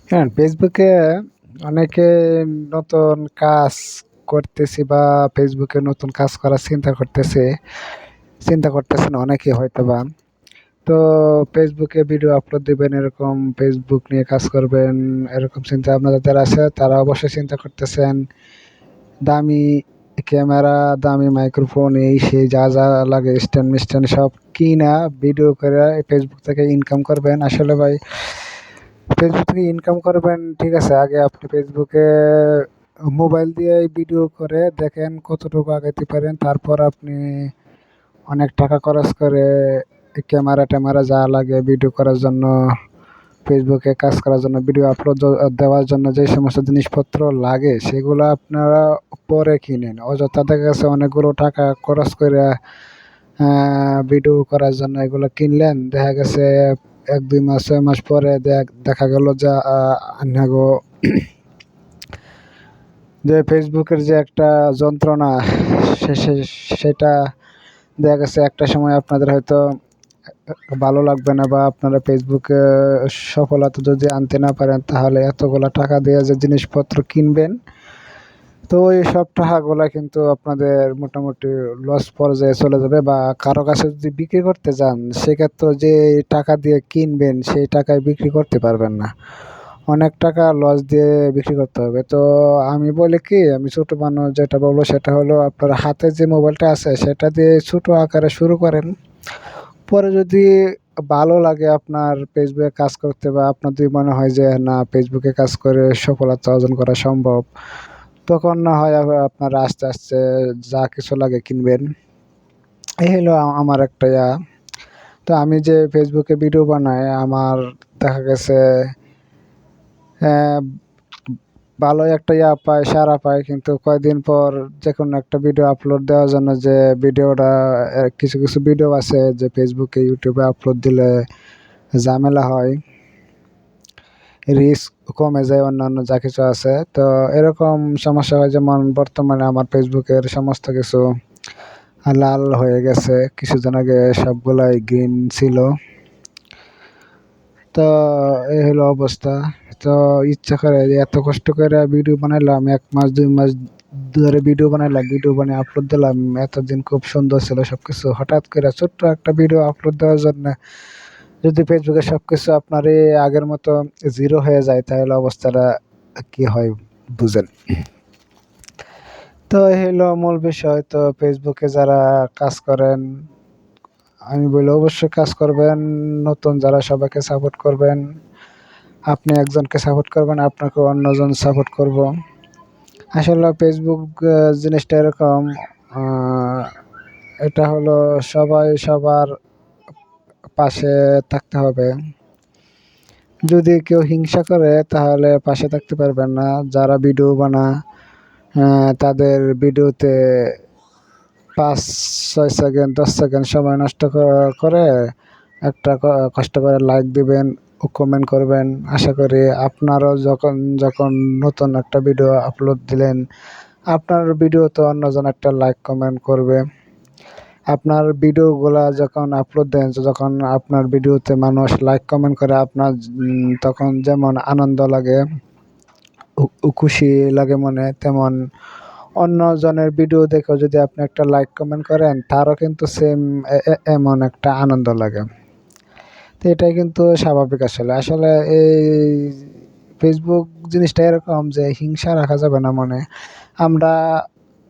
হ্যাঁ, ফেসবুকে অনেকে নতুন কাজ করতেছি বা ফেসবুকে নতুন কাজ করার চিন্তা করতেছেন অনেকে হয়তোবা। তো ফেসবুকে ভিডিও আপলোড দিবেন, এরকম ফেসবুক নিয়ে কাজ করবেন, এরকম চিন্তা ভাবনা যাদের আছে তারা অবশ্যই চিন্তা করতেছেন। দামি ক্যামেরা, দামি মাইক্রোফোন, এই সেই যা যা লাগে স্ট্যান্ড মিস্ট্যান্ড সব কিনা ভিডিও করে ফেসবুক থেকে ইনকাম করবেন। আসলে ভাই, ফেসবুক থেকে ইনকাম করবেন ঠিক আছে, আগে আপনি ফেসবুকে মোবাইল দিয়ে ভিডিও করে দেখেন কতটুকু আগাইতে পারেন। তারপর আপনি অনেক টাকা খরচ করে ক্যামেরা ট্যামেরা যা লাগে ভিডিও করার জন্য, ফেসবুকে কাজ করার জন্য, ভিডিও আপলোড দেওয়ার জন্য যে সমস্ত জিনিসপত্র লাগে সেগুলো আপনারা পরে কিনেন। অযথা দেখা গেছে অনেকগুলো টাকা খরচ করে ভিডিও করার জন্য এগুলো কিনলেন, দেখা গেছে ১-২ মাস ৬ মাস পরে দেখা গেল যে আপনাগো যে ফেসবুকের যে একটা যন্ত্রণা সেটা দেখা গেছে একটা সময় আপনাদের হয়তো ভালো লাগবে না, বা আপনারা ফেসবুকে সফলতা যদি আনতে না পারেন তাহলে এতগুলা টাকা দিয়ে যে জিনিসপত্র কিনবেন, তো ওই সব টাকাগুলা কিন্তু আপনাদের মোটামুটি লস পর্যায়ে চলে যাবে। বা কারো কাছে যদি বিক্রি করতে যান সেক্ষেত্রে যে টাকা দিয়ে কিনবেন সেই টাকায় বিক্রি করতে পারবেন না, অনেক টাকা লস দিয়ে বিক্রি করতে হবে। তো আমি ছোট মানুষ যেটা বলবো সেটা হলো, আপনার হাতে যে মোবাইলটা আছে সেটা দিয়ে ছোট আকারে শুরু করেন। পরে যদি ভালো লাগে আপনার ফেসবুকে কাজ করতে, বা আপনার যদি মনে হয় যে না ফেসবুকে কাজ করে সফলতা অর্জন করা সম্ভব, তখন না হয় আপনারা আস্তে আস্তে যা কিছু লাগে কিনবেন। এই হলো আমার একটা তো আমি যে ফেসবুকে ভিডিও বানাই, আমার দেখা গেছে আহ, ভালোই একটা পায়, সাড়া পায়, কিন্তু কয়েকদিন পর যে কোনো একটা ভিডিও আপলোড দেওয়ার জন্য যে ভিডিওটা, কিছু কিছু ভিডিও আছে যে ফেসবুকে ইউটিউবে আপলোড দিলে ঝামেলা হয়, রিস্ক কমে যায়, অন্যান্য যা কিছু আছে। তো এরকম সমস্যা হয়, যেমন বর্তমানে আমার ফেসবুকের সমস্ত কিছু লাল হয়ে গেছে, কিছুদিন আগে সবগুলাই গ্রিন ছিল। তো এই হলো অবস্থা। তো ইচ্ছা করে যে এত কষ্ট করে ভিডিও বানাইলাম, ১ মাস ২ মাস ধরে ভিডিও বানাইলাম, ভিডিও বানিয়ে আপলোড দিলাম, এতদিন খুব সুন্দর ছিল সবকিছু, হঠাৎ করে ছোট্ট একটা ভিডিও আপলোড দেওয়ার জন্য যদি ফেসবুকে সবকিছু আপনার এই আগের মতো জিরো হয়ে যায় তাহলে অবস্থাটা কি হয় বুঝেন। তো এই হলো মূল বিষয়। তো ফেসবুকে যারা কাজ করেন, আমি বলি অবশ্যই কাজ করবেন, নতুন যারা সবাইকে সাপোর্ট করবেন, আপনি একজনকে সাপোর্ট করবেন আপনাকে অন্যজন সাপোর্ট করব। আসলে ফেসবুক জিনিসটা এরকম, আহ, এটা হলো সবাই সবার পাশে থাকতে হবে। যদি কেউ হিংসা করে তাহলে পাশে থাকতে পারবেন না। যারা ভিডিও বানায় তাদের ভিডিওতে ৫-৬ সেকেন্ড ১০ সেকেন্ড সময় নষ্ট করে একটা কষ্ট করে লাইক দিবেন ও কমেন্ট করবেন। আশা করি আপনারও যখন যখন নতুন একটা ভিডিও আপলোড দিলেন, আপনার ভিডিওতে অন্যজন একটা লাইক কমেন্ট করবে। আপনার ভিডিওগুলা যখন আপলোড দেন, যখন আপনার ভিডিওতে মানুষ লাইক কমেন্ট করে, আপনার তখন যেমন আনন্দ লাগে, খুশি লাগে মনে, তেমন অন্যজনের ভিডিও দেখেও যদি আপনি একটা লাইক কমেন্ট করেন তারও কিন্তু সেম এমন একটা আনন্দ লাগে। তো এটাই কিন্তু স্বাভাবিক। আসলে আসলে এই ফেসবুক জিনিসটা এরকম যে হিংসা রাখা যাবে না মনে। আমরা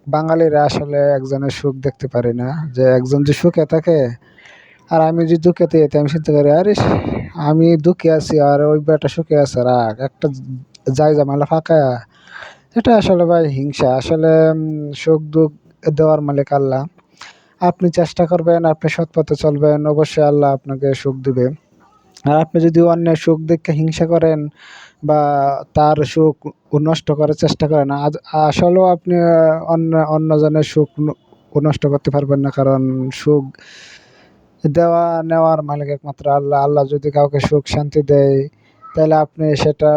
বাঙালিরা আসলে একজনের সুখ দেখতে পারি না, যে একজন যে সুখে থাকে আর আমি যে দুঃখে থাকি, আমি চিন্তা করি আরে আমি দুঃখে আছি আর ওই বেটা সুখে আছে, রাগ একটা যাই ঝামেলা ফাঁকা। এটা আসলে ভাই হিংসা। আসলে সুখ দুঃখ দেওয়ার মালিক আল্লাহ। আপনি চেষ্টা করবেন, আপনি সৎ পথে চলবেন, অবশ্যই আল্লাহ আপনাকে সুখ দিবে। আর আপনি যদি অন্যের সুখ দেখে হিংসা করেন বা তার সুখ নষ্ট করার চেষ্টা করেন, আসলেও আপনি অন্যজনের সুখ নষ্ট করতে পারবেন না, কারণ সুখ দেওয়া নেওয়ার মালিক একমাত্র আল্লাহ। আল্লাহ যদি কাউকে সুখ শান্তি দেয় তাহলে আপনি সেটা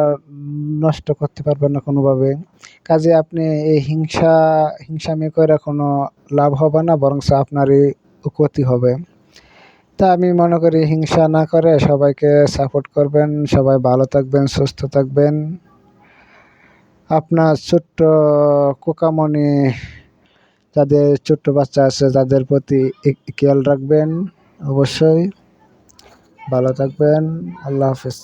নষ্ট করতে পারবেন না কোনোভাবে। কাজে আপনি এই হিংসামি করে কোনো লাভ হবে না, বরং আপনারই ক্ষতি হবে। তা আমি মনে করি হিংসা না করে সবাইকে সাপোর্ট করবেন, সবাই ভালো থাকবেন, সুস্থ থাকবেন। আপনার ছোট্ট খোকামণি যাদের ছোট্ট বাচ্চা আছে তাদের প্রতি খেয়াল রাখবেন অবশ্যই। ভালো থাকবেন। আল্লাহ হাফেজ।